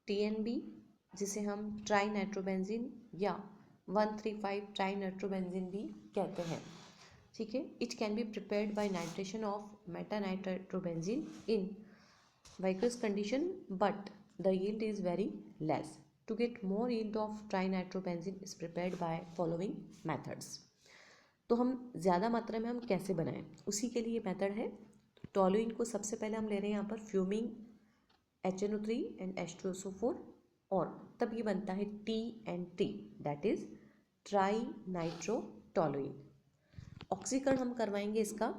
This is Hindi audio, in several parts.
TNB, जिसे हम ट्राई नाइट्रोबेंजीन या 135 ट्राई नाइट्रोबेंजीन भी कहते हैं। ठीक है, it can be prepared by nitration of meta nitrobenzene in vigorous condition, but the yield is very less. To get more yield of trinitrobenzene is prepared by following methods. तो हम ज़्यादा मात्रा में हम कैसे बनाएं, उसी के लिए मेथड है। टोलुइन को सबसे पहले हम ले रहे हैं यहाँ पर फ्यूमिंग HNO3 एंड H2SO4, और तब ये बनता है TNT, that is try nitrotoluene. ऑक्सीकरण हम करवाएंगे इसका,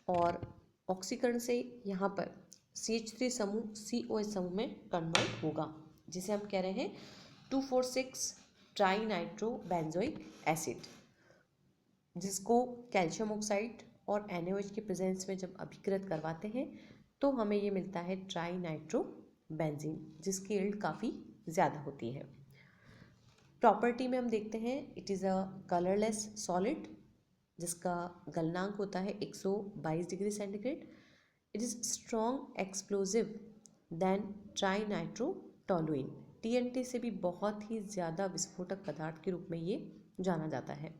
और ऑक्सीकरण से यहाँ पर CH3 समूह COH समूह में कन्वर्ट होगा, जिसे हम कह रहे हैं 2,4,6 ट्राई नाइट्रोबेंजोइक एसिड, जिसको कैल्शियम ऑक्साइड और NaOH के प्रेजेंस में जब अभिकृत करवाते हैं तो हमें ये मिलता है ट्राई नाइट्रोबेंजीन, जिसकी यील्ड काफ़ी ज़्यादा होती है। प्रॉपर्टी में हम देखते हैं it is a colourless solid, जिसका गलनांक होता है 122 degree centigrade. It is strong explosive than trinitrotoluene. TNT से भी बहुत ही ज़्यादा विस्फोटक पदार्थ के रूप में ये जाना जाता है।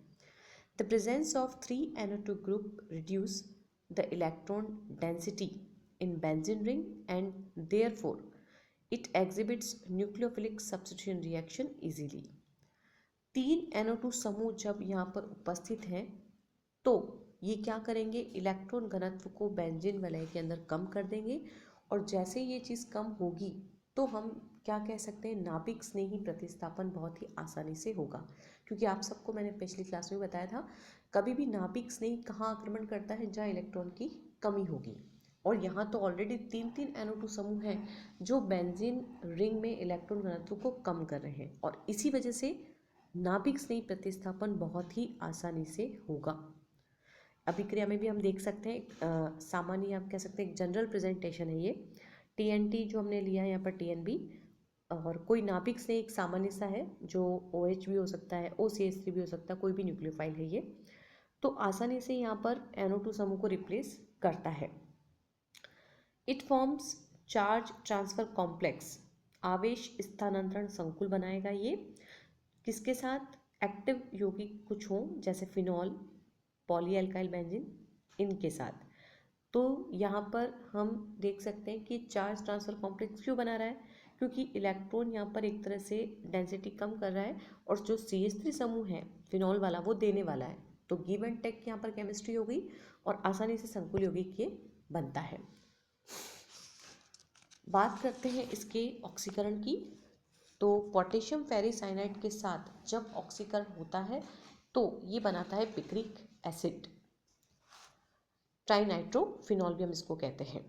The presence of 3NO2 group reduce the electron density in benzene ring, and therefore it exhibits nucleophilic substitution reaction easily. 3NO2 समूह जब यहाँ पर उपस्थित हैं तो ये क्या करेंगे, इलेक्ट्रॉन घनत्व को बेंजीन वलय के अंदर कम कर देंगे, और जैसे ये चीज़ कम होगी तो हम क्या कह सकते हैं, नाभिक स्नेही प्रतिस्थापन बहुत ही आसानी से होगा। क्योंकि आप सबको मैंने पिछली क्लास में बताया था, कभी भी नाभिक स्नेही कहाँ आक्रमण करता है, जहाँ इलेक्ट्रॉन की कमी होगी, और यहाँ तो ऑलरेडी 3 NO2 समूह हैं जो बेंजीन रिंग में इलेक्ट्रॉन घनत्व को कम कर रहे हैं, और इसी वजह से नाभिक स्नेही प्रतिस्थापन बहुत ही आसानी से होगा। अभिक्रिया में भी हम देख सकते हैं, सामान्य आप कह सकते हैं एक जनरल प्रेजेंटेशन है ये। TNT जो हमने लिया है यहाँ पर TNB, और कोई नाभिक से एक सामान्य सा है जो OH भी हो सकता है, OCH3 भी हो सकता है, कोई भी न्यूक्लियोफाइल है ये, तो आसानी से यहाँ पर NO2 समूह को रिप्लेस करता है। It forms charge transfer complex, आवेश स्थानांतरण संकुल बनाएगा ये, किसके साथ, एक्टिव यौगिक कुछ हों जैसे फिनॉल, पॉलीएल्काइल बेंजीन, इनके साथ। तो यहाँ पर हम देख सकते हैं कि चार्ज ट्रांसफर कॉम्प्लेक्स क्यों बना रहा है, क्योंकि इलेक्ट्रॉन यहाँ पर एक तरह से डेंसिटी कम कर रहा है, और जो CH3 समूह है फिनॉल वाला वो देने वाला है, तो गिव एंड टेक यहाँ पर केमिस्ट्री हो गई, और आसानी से संकुल यौगिक ये बनता है। बात करते हैं इसके ऑक्सीकरण की, तो पोटेशियम फेरिसाइनाइड के साथ जब ऑक्सीकरण होता है तो ये बनाता है पिक्रिक एसिड, ट्राइनाइट्रोफिनॉल भी हम इसको कहते हैं।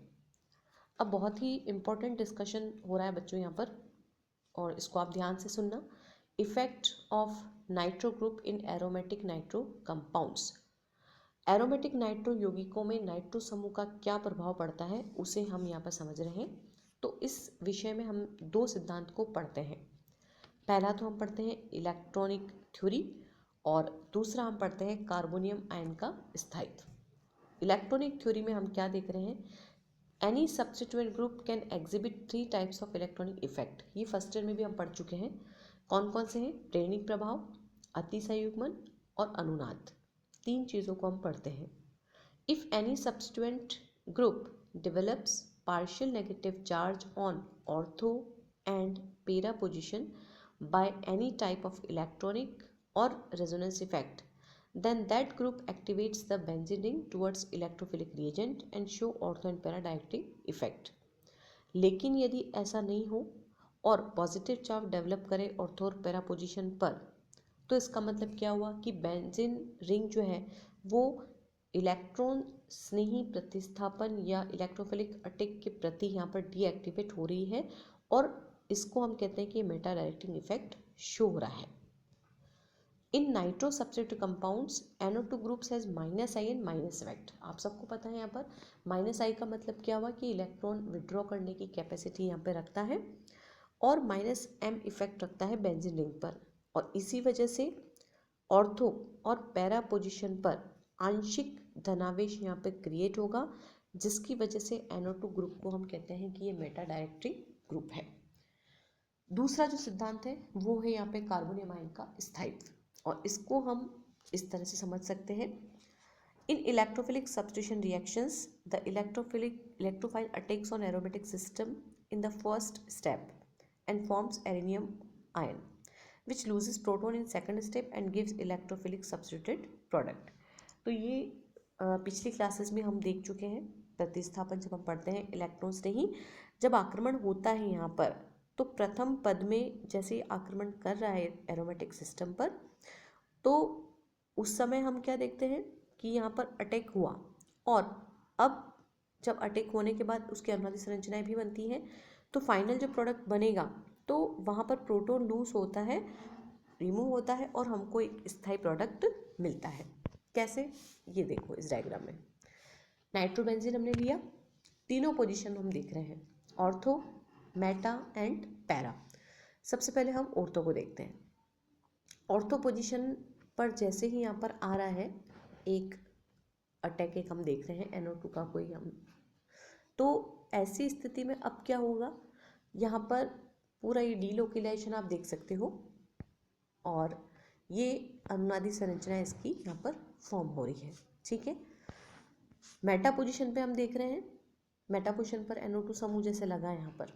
अब बहुत ही इंपॉर्टेंट डिस्कशन हो रहा है बच्चों यहाँ पर, और इसको आप ध्यान से सुनना। Effect of nitro group in aromatic nitro compounds. Aromatic nitro यौगिकों में नाइट्रो समूह का क्या प्रभाव पड़ता है उसे हम यहाँ पर समझ रहे हैं। तो इस विषय में हम दो सिद्धांत को पढ़ते हैं। पहला तो हम पढ़ते हैं इलेक्ट्रॉनिक थ्योरी, और दूसरा हम पढ़ते हैं कार्बोनियम आयन का स्थायित्व। इलेक्ट्रॉनिक थ्योरी में हम क्या देख रहे हैं, any substituent group can exhibit 3 types of electronic effect. ये फर्स्ट ईयर में भी हम पढ़ चुके हैं। कौन कौन से हैं, प्रेरणिक प्रभाव, अतिसंयुग्मन और अनुनाद। 3 चीज़ों को हम पढ़ते हैं। If any substituent group develops partial negative charge on ortho and para position by any type of electronic or resonance effect, then that group activates the benzene ring towards electrophilic reagent and show ortho and para dielectric effect। लेकिन यदि ऐसा नहीं हो और पॉजिटिव चार्ज डेवलप करे ऑर्थो और पैरा पोजिशन पर, तो इसका मतलब क्या हुआ कि बेंजीन रिंग जो है वो इलेक्ट्रॉन स्नेही प्रतिस्थापन या इलेक्ट्रोफिलिक अटैक के प्रति यहाँ पर डीएक्टिवेट हो रही है, और इसको हम कहते हैं कि मेटा डायरेक्टिंग इफेक्ट शो हो रहा है। In nitro substitute compounds NO2 groups has -I and minus effect. आप सबको पता है यहाँ पर -I का मतलब क्या हुआ कि इलेक्ट्रॉन विड्रॉ करने की कैपेसिटी यहाँ पे रखता है, और -M इफेक्ट रखता है बेंजीन रिंग पर, और इसी वजह से ऑर्थो और पैरा पोजिशन पर आंशिक धनावेश यहाँ पे क्रिएट होगा, जिसकी वजह से NO2 ग्रुप को हम कहते हैं कि ये मेटा डायरेक्ट्रिक ग्रुप है। दूसरा जो सिद्धांत है वो है यहाँ पे कार्बोनियम आयन का स्थायित्व, और इसको हम इस तरह से समझ सकते हैं। In electrophilic substitution reactions the electrophile attacks on aromatic system in the first step and forms arenium ion which loses proton in second step and gives electrophilic substituted product। तो ये पिछली क्लासेस में हम देख चुके हैं। प्रतिस्थापन जब हम पढ़ते हैं इलेक्ट्रॉन्स नहीं, जब आक्रमण होता है यहाँ पर, तो प्रथम पद में जैसे आक्रमण कर रहा है एरोमेटिक सिस्टम पर, तो उस समय हम क्या देखते हैं कि यहाँ पर अटैक हुआ, और अब जब अटैक होने के बाद उसकी अनुनादी संरचनाएं भी बनती हैं, तो फाइनल जो प्रोडक्ट बनेगा तो वहाँ पर प्रोटॉन लूज होता है, रिमूव होता है, और हमको एक स्थायी प्रोडक्ट मिलता है। कैसे, ये देखो इस डायग्राम में नाइट्रोबेंजीन हमने लिया, तीनों पोजीशन हम देख रहे हैं, ऑर्थो, मेटा एंड पैरा। सबसे पहले हम ऑर्थो को देखते हैं। ऑर्थो पोजीशन पर जैसे ही यहाँ पर आ रहा है एक अटैक, एक हम देख रहे हैं NO2 का कोई हम, तो ऐसी स्थिति में अब क्या होगा, यहाँ पर पूरा ये डीलोकेलाइजेशन आप देख सकते हो, और ये अनुनादी संरचना इसकी यहाँ पर फॉर्म हो रही है। ठीक है, मेटा पोजीशन पे हम देख रहे हैं, मेटा पोजीशन पर NO2 समूह जैसे लगा है यहाँ पर,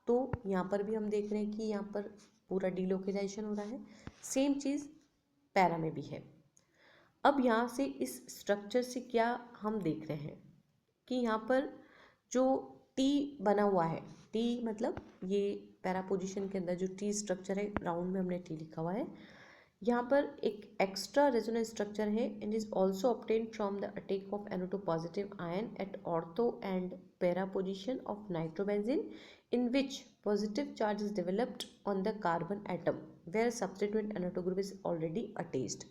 तो यहाँ पर भी हम देख रहे हैं कि यहाँ पर पूरा डीलोकेलाइजेशन हो रहा है। सेम चीज़ पैरा में भी है। अब यहाँ से इस स्ट्रक्चर से क्या हम देख रहे हैं कि यहाँ पर जो T बना हुआ है, T मतलब ये पैरा पोजीशन के अंदर जो T स्ट्रक्चर है, राउंड में हमने T लिखा हुआ है, यहाँ पर एक एक्स्ट्रा रेजोनेंस स्ट्रक्चर है and is also obtained from the attack of NO2 positive ion at ortho and para position of nitrobenzene, in which positive charge is developed on the carbon atom where substituent NO2 group is already attached।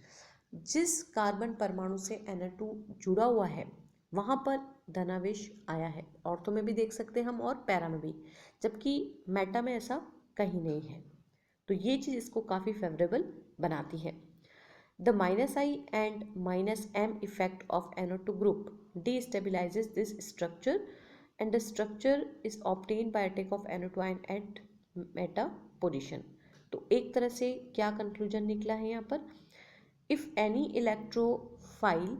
जिस कार्बन परमाणु से NO2 जुड़ा हुआ है वहाँ पर धनावेश आया है, ऑर्थो में भी देख सकते हैं हम और पैरा में भी, जबकि मेटा में ऐसा कहीं नहीं है। तो ये चीज़ इसको काफ़ी फेवरेबल बनाती है। The -I and -M effect of NO2 group destabilizes this structure and the structure is obtained by attack of NO2 ion at meta position। तो एक तरह से क्या कंक्लूजन निकला है यहाँ पर, if any electrophile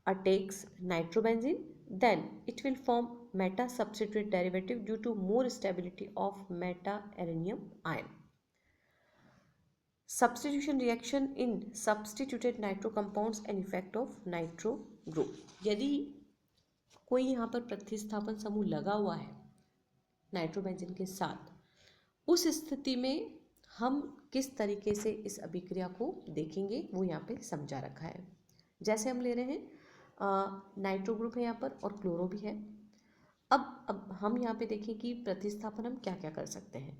attacks nitrobenzene then it will form meta substituted derivative due to more stability of meta arenaeum ion। Substitution reaction in substituted nitro compounds and effect of nitro group। यदि कोई यहाँ पर प्रतिस्थापन समूह लगा हुआ है नाइट्रोबेंजीन के साथ, उस स्थिति में हम किस तरीके से इस अभिक्रिया को देखेंगे वो यहाँ पे समझा रखा है। जैसे हम ले रहे हैं नाइट्रो ग्रुप है यहाँ पर और क्लोरो भी है। अब हम यहाँ पे देखें कि प्रतिस्थापन हम क्या क्या कर सकते हैं।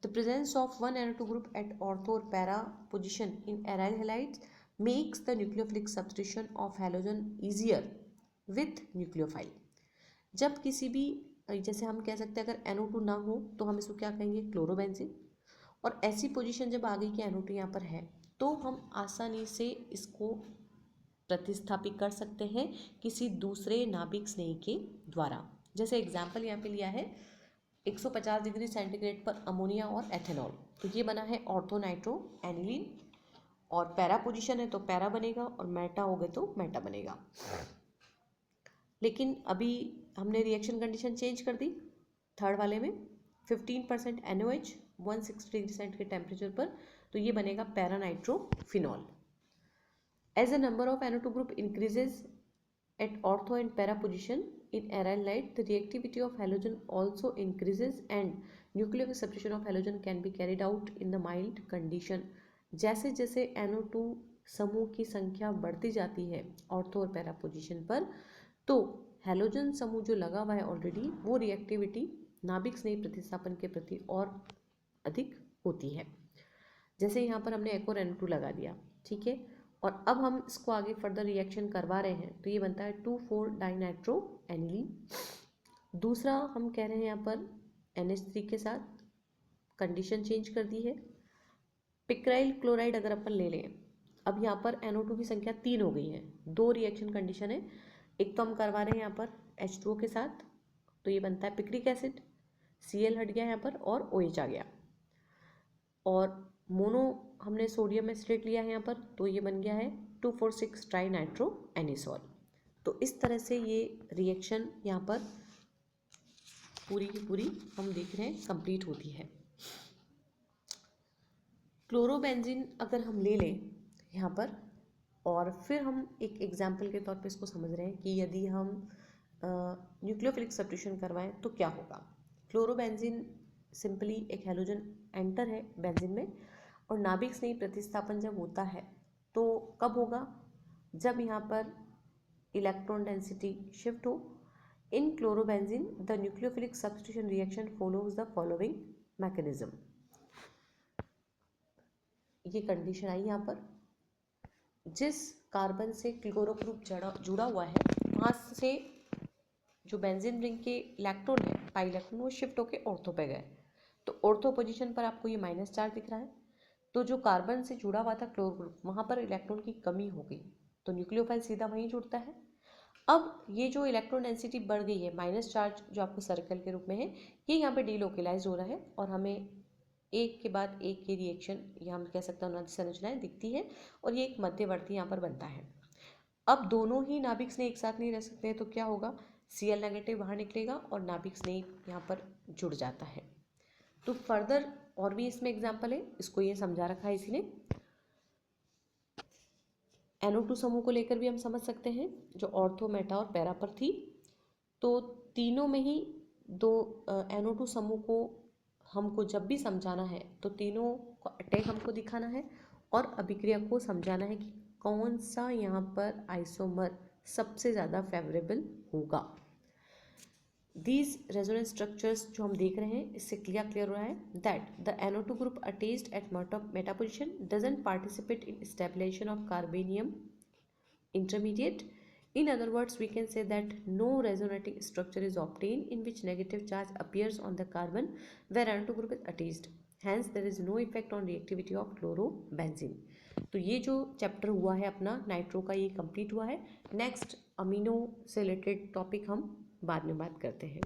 The presence of one NO2 group at ortho or para position in aryl halides makes the nucleophilic substitution of halogen easier with nucleophile। जब किसी भी, जैसे हम कह सकते हैं अगर NO2 ना हो तो हम इसको क्या कहेंगे, क्लोरोबेंजीन, और ऐसी पोजीशन जब आ गई कि NO2 यहाँ पर है तो हम आसानी से इसको प्रतिस्थापित कर सकते हैं किसी दूसरे नाभिक स्नेही के द्वारा। जैसे एग्जाम्पल यहाँ पे लिया है 150 डिग्री सेंटीग्रेड पर अमोनिया और एथेनॉल, तो ये बना है ऑर्थो नाइट्रो एनिलीन, और पैरा पोजीशन है तो पैरा बनेगा और मेटा हो गए तो मेटा बनेगा। लेकिन अभी हमने रिएक्शन कंडीशन चेंज कर दी, थर्ड वाले में 15% NOH 160 डिग्री सेंटीग्रेड टेम्परेचर पर, तो ये बनेगा para nitrophenol. As a number of NO2 group increases at ortho and para position in aryl light, the reactivity of halogen also increases and nucleophilic substitution of halogen can be carried out in the mild condition। जैसे जैसे NO2 समूह की संख्या बढ़ती जाती है ऑर्थो और पैरा पोजीशन पर, तो हैलोजन समूह जो लगा हुआ है ऑलरेडी, वो रिएक्टिविटी नाभिक स्नेही प्रतिस्थापन के प्रति और अधिक होती है। जैसे यहाँ पर हमने एक और NO2 लगा दिया, ठीक है, और अब हम इसको आगे फर्दर रिएक्शन करवा रहे हैं तो ये बनता है 2,4 डाइनाइट्रो एनिलीन। दूसरा हम कह रहे हैं यहाँ पर NH3 के साथ कंडीशन चेंज कर दी है, पिक्राइल क्लोराइड अगर अपन ले लें, अब यहाँ पर NO2 की संख्या 3 हो गई है, दो रिएक्शन कंडीशन है, एक तो हम करवा रहे हैं यहाँ पर H2O के साथ, तो ये बनता है पिक्रिक एसिड, Cl हट गया यहाँ पर और OH आ गया, और मोनो हमने सोडियम एसिलेट लिया है यहाँ पर, तो ये बन गया है 2,4,6 ट्राई नाइट्रो एनिसोल। तो इस तरह से ये रिएक्शन यहाँ पर पूरी की पूरी हम देख रहे हैं कंप्लीट होती है। क्लोरोबेंजीन अगर हम ले लें यहाँ पर, और फिर हम एक एग्जाम्पल के तौर पे इसको समझ रहे हैं कि यदि हम न्यूक्लियोफिलिक सब्स्टिट्यूशन करवाएं तो क्या होगा। क्लोरोबेंजीन सिंपली एक हैलोजन एंटर है बेंजीन में, और नाभिक स्नेही प्रतिस्थापन जब होता है तो कब होगा, जब यहाँ पर इलेक्ट्रॉन डेंसिटी शिफ्ट हो। In chlorobenzene the nucleophilic substitution reaction follows the following mechanism. ये कंडीशन आई यहाँ पर, जिस कार्बन से क्लोरो ग्रुप जुड़ा हुआ है वहाँ से जो बेंजीन रिंग के इलेक्ट्रॉन है, पाई इलेक्ट्रॉन, वो शिफ्ट होकर ऑर्थो पे गए। तो ऑर्थो पोजीशन पर आपको ये माइनस चार्ज दिख रहा है। तो जो कार्बन से जुड़ा हुआ था क्लोरो ग्रुप, वहाँ पर इलेक्ट्रॉन की कमी हो गई, तो न्यूक्लियोफाइल सीधा वहीं जुड़ता है। अब ये जो इलेक्ट्रॉन डेंसिटी बढ़ गई है, माइनस चार्ज जो आपको सर्कल के रूप में है, ये यहाँ पे डीलोकलाइज हो रहा है, और हमें एक के बाद एक की रिएक्शन, या हम कह सकते हैं उन्नत संरचनाएं दिखती है, और ये एक मध्यवर्ती यहाँ पर बनता है। अब दोनों ही नाभिक स्नेह एक साथ नहीं रह सकते हैं, तो क्या होगा, Cl नेगेटिव बाहर निकलेगा और नाभिक स्नेह यहाँ पर जुड़ जाता है। तो फर्दर और भी इसमें एग्जाम्पल है, इसको ये समझा रखा है इसी ने। NO2 समूह को लेकर भी हम समझ सकते हैं, जो ऑर्थो, मेटा और पैरा पर थी। तो तीनों में ही दो NO2 समूह को हमको जब भी समझाना है तो तीनों को अटैक हमको दिखाना है, और अभिक्रिया को समझाना है कि कौन सा यहाँ पर आइसोमर सबसे ज़्यादा फेवरेबल होगा। These resonance structures जो हम देख रहे हैं, इससे क्लियर हो रहा है that the NO2 group attached at meta position doesn't participate in stabilization of carbanium intermediate. In other words, we can say that no resonating structure is obtained in which negative charge appears on the carbon where NO2 group is attached. Hence, there is no effect on reactivity of chlorobenzene. तो ये जो चैप्टर हुआ है अपना नाइट्रो का, ये कंप्लीट हुआ है। नेक्स्ट अमीनो से रिलेटेड टॉपिक हम बाद में बात करते हैं।